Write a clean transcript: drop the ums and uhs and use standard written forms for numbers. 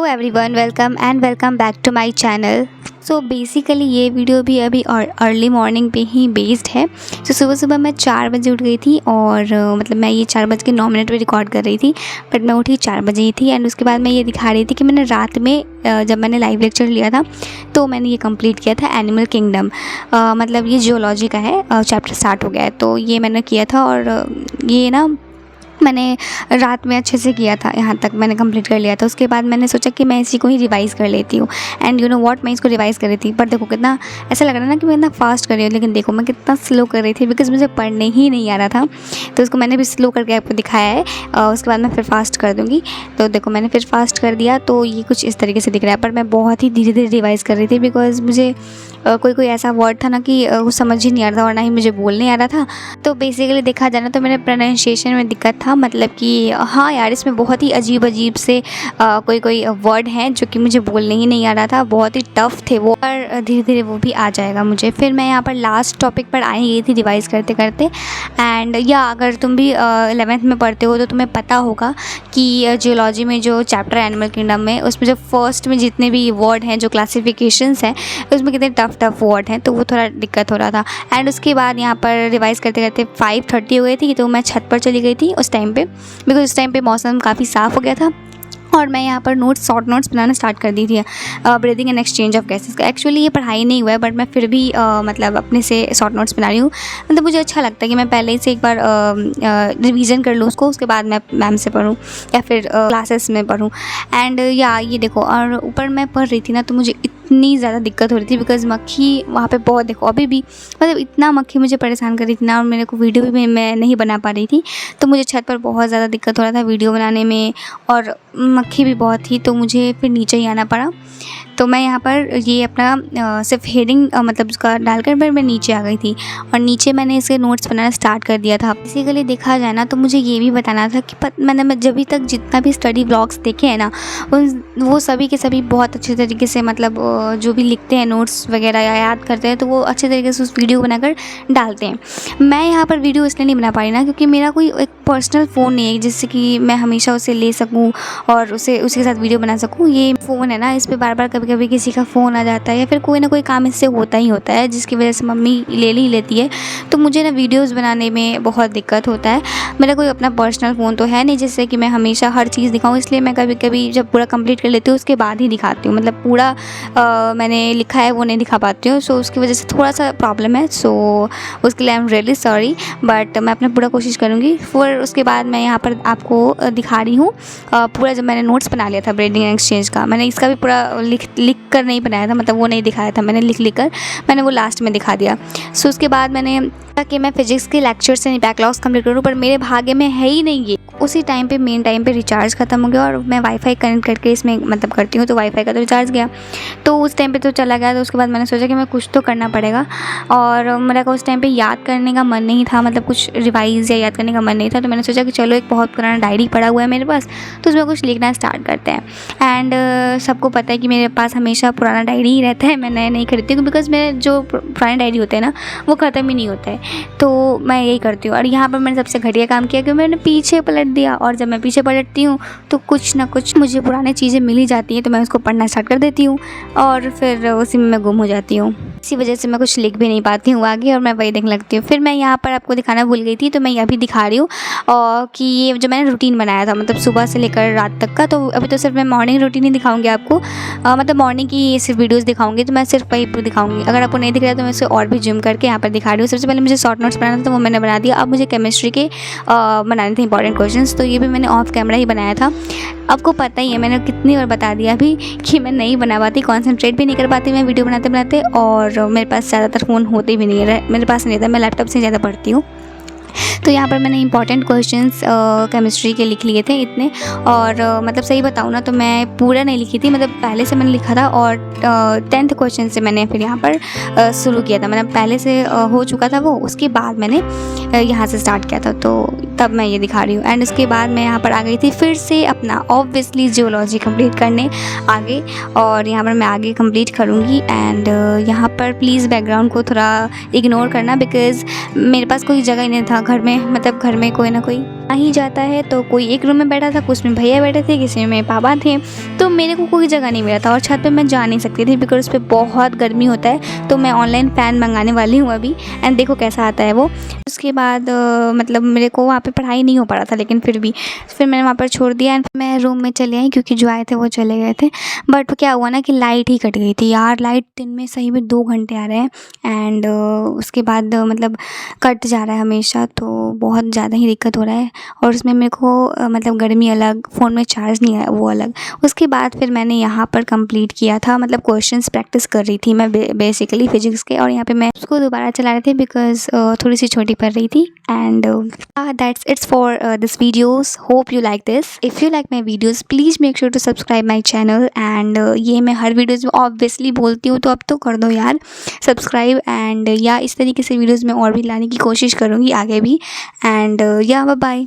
Everyone, welcome back to my channel. So basically ये video भी अभी अर्ली मॉर्निंग पे ही बेस्ड है। तो सुबह सुबह मैं 4 बजे उठ गई थी और मतलब मैं ये 4:09 पे रिकॉर्ड कर रही थी, बट मैं उठी 4 बजे ही थी। एंड उसके बाद मैं ये दिखा रही थी कि मैंने रात में जब मैंने लाइव लेक्चर लिया था तो मैंने ये कंप्लीट किया था एनिमल किंगडम। मतलब ये जियोलॉजी का है, चैप्टर स्टार्ट हो गया है, तो ये मैंने किया था। और ये ना मैंने रात में अच्छे से किया था, यहाँ तक मैंने कंप्लीट कर लिया था। उसके बाद मैंने सोचा कि मैं इसी को ही रिवाइज़ कर लेती हूँ। एंड यू नो व्हाट, मैं इसको रिवाइज़ कर रही थी, पर देखो कितना ऐसा लग रहा है ना कि मैं इतना फास्ट कर रही हूँ, लेकिन देखो मैं कितना स्लो कर रही थी बिकॉज मुझे पढ़ने ही नहीं आ रहा था। तो उसको मैंने भी स्लो करके आपको दिखाया है। उसके बाद मैं फिर फास्ट कर दूँगी। तो देखो मैंने फिर फास्ट कर दिया, तो ये कुछ इस तरीके से दिख रहा है, पर मैं बहुत ही धीरे धीरे रिवाइज़ कर रही थी बिकॉज मुझे कोई ऐसा वर्ड था ना कि वो समझ ही नहीं आ रहा था और ना ही मुझे बोलने आ रहा था। तो बेसिकली देखा जाए ना तो मेरे प्रोनाउंसिएशन में दिक्कत था, मतलब कि हाँ यार, इसमें बहुत ही अजीब से कोई वर्ड हैं जो कि मुझे बोलने ही नहीं आ रहा था, बहुत ही टफ़ थे वो, पर धीरे धीरे वो भी आ जाएगा मुझे। फिर मैं यहाँ पर लास्ट टॉपिक पर आई गई थी रिवाइज़ करते करते। एंड या अगर तुम भी 11th में पढ़ते हो तो तुम्हें पता होगा कि जियोलॉजी में जो चैप्टर एनिमल किंगडम में, उसमें जो फर्स्ट में जितने भी वर्ड हैं, जो क्लासिफिकेशंस हैं, उसमें कितने टफ वर्ड हैं, तो वो थोड़ा दिक्कत हो रहा था। एंड उसके बाद यहाँ पर रिवाइज़ करते करते 5:30 हो गई थी, तो मैं छत पर चली गई थी उस टाइम पे, बिकॉज उस टाइम पे मौसम काफ़ी साफ़ हो गया था। और मैं यहाँ पर शॉर्ट नोट्स बनाना स्टार्ट कर दी थी breathing and exchange of gases का। एक्चुअली ये पढ़ाई नहीं हुआ है, बट मैं फिर भी मतलब अपने से शॉर्ट नोट्स बना रही हूँ। मतलब मुझे अच्छा लगता है कि मैं पहले से एक बार रिवीजन कर लूँ उसको, उसके बाद मैं मैम से पढ़ूँ या फिर क्लासेस में पढ़ूँ। एंड या ये देखो, और ऊपर मैं पढ़ रही थी ना तो मुझे इतनी ज़्यादा दिक्कत हो रही थी बिकॉज मक्खी वहाँ पे बहुत, देखो अभी भी मतलब इतना मक्खी मुझे परेशान कर रही थी ना, और मेरे को वीडियो भी मैं नहीं बना पा रही थी। तो मुझे छत पर बहुत ज़्यादा दिक्कत हो रहा था वीडियो बनाने में, और मक्खी भी बहुत थी, तो मुझे फिर नीचे ही आना पड़ा। तो मैं यहाँ पर ये अपना सिर्फ हेडिंग मतलब उसका डालकर फिर मैं नीचे आ गई थी, और नीचे मैंने इसके नोट्स बनाना स्टार्ट कर दिया था। बेसिकली देखा जाए ना तो मुझे ये भी बताना था कि मैंने जब भी तक जितना भी स्टडी ब्लॉग्स देखे हैं ना, वो सभी के सभी बहुत अच्छे तरीके से, मतलब जो भी लिखते हैं नोट्स वगैरह या याद करते हैं, तो वो अच्छे तरीके से उस वीडियो बनाकर डालते हैं। मैं यहाँ पर वीडियो इसलिए नहीं बना पा रही ना क्योंकि मेरा कोई एक पर्सनल फ़ोन नहीं है जिससे कि मैं हमेशा उसे ले सकूँ और उसके साथ वीडियो बना सकूँ। ये फ़ोन है ना, इस पर बार बार कभी कभी किसी का फ़ोन आ जाता है या फिर कोई ना कोई काम इससे होता ही होता है, जिसकी वजह से मम्मी ले ही लेती है। तो मुझे ना वीडियोज़ बनाने में बहुत दिक्कत होता है। मेरा कोई अपना पर्सनल फ़ोन तो है नहीं जिससे कि मैं हमेशा हर चीज़ दिखाऊँ, इसलिए मैं कभी कभी जब पूरा कंप्लीट कर लेती हूँ उसके बाद ही दिखाती हूँ। मतलब पूरा मैंने लिखा है वो नहीं दिखा पाती हूँ, सो उसकी वजह से थोड़ा सा प्रॉब्लम है। सो उसके लिए I am really sorry, but मैं अपना पूरा कोशिश करूँगी। फिर उसके बाद मैं यहाँ पर आपको दिखा रही हूँ पूरा, जब मैंने नोट्स बना लिया था ब्रीडिंग एंड एक्सचेंज का, मैंने इसका भी पूरा लिख कर नहीं बनाया था, मतलब वो नहीं दिखाया था, मैंने लिख कर मैंने वो लास्ट में दिखा दिया। सो उसके बाद मैंने कि मैं फिजिक्स के लेक्चर से बैकलॉग्स कंप्लीट करूँ, पर मेरे भाग्य में है ही नहीं ये। उसी टाइम पे मेन टाइम पे रिचार्ज ख़त्म हो गया, और मैं वाईफाई कनेक्ट करके इसमें मतलब करती हूँ, तो वाईफाई का तो रिचार्ज गया, तो उस टाइम पे तो चला गया। तो उसके बाद मैंने सोचा कि मैं कुछ तो करना पड़ेगा, और मेरा को उस टाइम पे याद करने का मन नहीं था, मतलब कुछ रिवाइज़ या याद करने का मन नहीं था। तो मैंने सोचा कि चलो एक बहुत पुराना डायरी पड़ा हुआ है मेरे पास, तो उसमें कुछ लिखना स्टार्ट करते हैं। एंड सबको पता है कि मेरे पास हमेशा पुराना डायरी ही रहता है, मैं नया नहीं खरीदती हूँ बिकॉज़ मेरे जो पुराने डायरी होते हैं ना वो ख़त्म ही नहीं होता है, तो मैं यही करती हूँ। और यहाँ पर मैंने सबसे घटिया काम किया कि मैंने पीछे पलट दिया, और जब मैं पीछे पलटती हूँ तो कुछ ना कुछ मुझे पुरानी चीज़ें मिल ही जाती हैं, तो मैं उसको पढ़ना स्टार्ट कर देती हूँ और फिर उसी में मैं गुम हो जाती हूँ। इसी वजह से मैं कुछ लिख भी नहीं पाती हूँ आगे, और मैं वही देखने लगती हूँ। फिर मैं यहाँ पर आपको दिखाना भूल गई थी, तो मैं यह भी दिखा रही हूँ कि ये जो मैंने रूटीन बनाया था, मतलब सुबह से लेकर रात तक का, तो अभी तो सिर्फ मैं मॉर्निंग रूटीन ही दिखाऊंगी आपको, मतलब मॉर्निंग की सिर्फ वीडियोस दिखाऊंगी, तो मैं सिर्फ वही दिखाऊंगी। अगर आपको नहीं दिख रहा है तो मैं इसे और भी जूम करके यहाँ पर दिखा रही हूँ। सबसे पहले मुझे शॉर्ट नोट्स बनाना था, तो वो मैंने बना दिया। अब मुझे केमिस्ट्री के बनाने थे इंपॉर्टेंट क्वेश्चंस, तो ये भी मैंने ऑफ कैमरा ही बनाया था। आपको पता ही है, मैंने कितनी बार बता दिया अभी कि मैं नहीं बना पाती, कॉन्सेंट्रेट भी नहीं कर पाती मैं वीडियो बनाते बनाते, और मेरे पास ज़्यादातर फ़ोन होते भी नहीं है, मेरे पास नहीं था, मैं लैपटॉप से ज़्यादा पढ़ती हूँ। तो यहाँ पर मैंने इंपॉर्टेंट क्वेश्चंस केमिस्ट्री के लिख लिए थे इतने, और मतलब सही बताऊँ ना तो मैं पूरा नहीं लिखी थी, मतलब पहले से मैंने लिखा था, और 10th क्वेश्चन से मैंने फिर यहाँ पर शुरू किया था, मतलब पहले से हो चुका था वो, उसके बाद मैंने यहाँ से स्टार्ट किया था, तो तब मैं ये दिखा रही हूँ। एंड उसके बाद मैं यहाँ पर आ गई थी फिर से अपना ऑब्वियसली जियोलॉजी कंप्लीट करने आगे, और यहाँ पर मैं आगे कंप्लीट करूँगी। एंड यहाँ पर प्लीज़ बैकग्राउंड को थोड़ा इग्नोर करना बिकॉज़ मेरे पास कोई जगह ही नहीं था घर में, मतलब घर में कोई ना कोई ही जाता है तो कोई एक रूम में बैठा था, कुछ में भैया बैठे थे, किसी में पापा थे, तो मेरे को कोई जगह नहीं मिला था और छत पे मैं जा नहीं सकती थी बिकॉज उस पर बहुत गर्मी होता है। तो मैं ऑनलाइन फ़ैन मंगाने वाली हूँ अभी, एंड देखो कैसा आता है वो। उसके बाद मतलब मेरे को वहाँ पे पढ़ाई नहीं हो पा रहा था, लेकिन फिर मैंने वहाँ पर छोड़ दिया एंड मैं रूम में चले आई क्योंकि जो आए थे वो चले गए थे। बट क्या हुआ ना कि लाइट ही कट गई थी यार। लाइट दिन में सही में 2 घंटे आ रहे हैं एंड उसके बाद मतलब कट जा रहा है हमेशा, तो बहुत ज़्यादा ही दिक्कत हो रहा है। और उसमें मेरे को मतलब गर्मी अलग, फ़ोन में चार्ज नहीं आया वो अलग। उसके बाद फिर मैंने यहाँ पर कंप्लीट किया था, मतलब क्वेश्चंस प्रैक्टिस कर रही थी मैं बेसिकली फिजिक्स के, और यहाँ पे मैं उसको दोबारा चला रही थी बिकॉज थोड़ी सी छोटी पड़ रही थी। And that's it's for this videos. Hope you like this. If you like my videos please make sure to subscribe my channel. And ये मैं हर वीडियोज़ में ऑब्वियसली बोलती हूँ, तो अब तो कर दो यार सब्सक्राइब। एंड या इस तरीके से वीडियोज़ में और भी लाने की कोशिश करूँगी आगे भी। एंड या बाय बाय।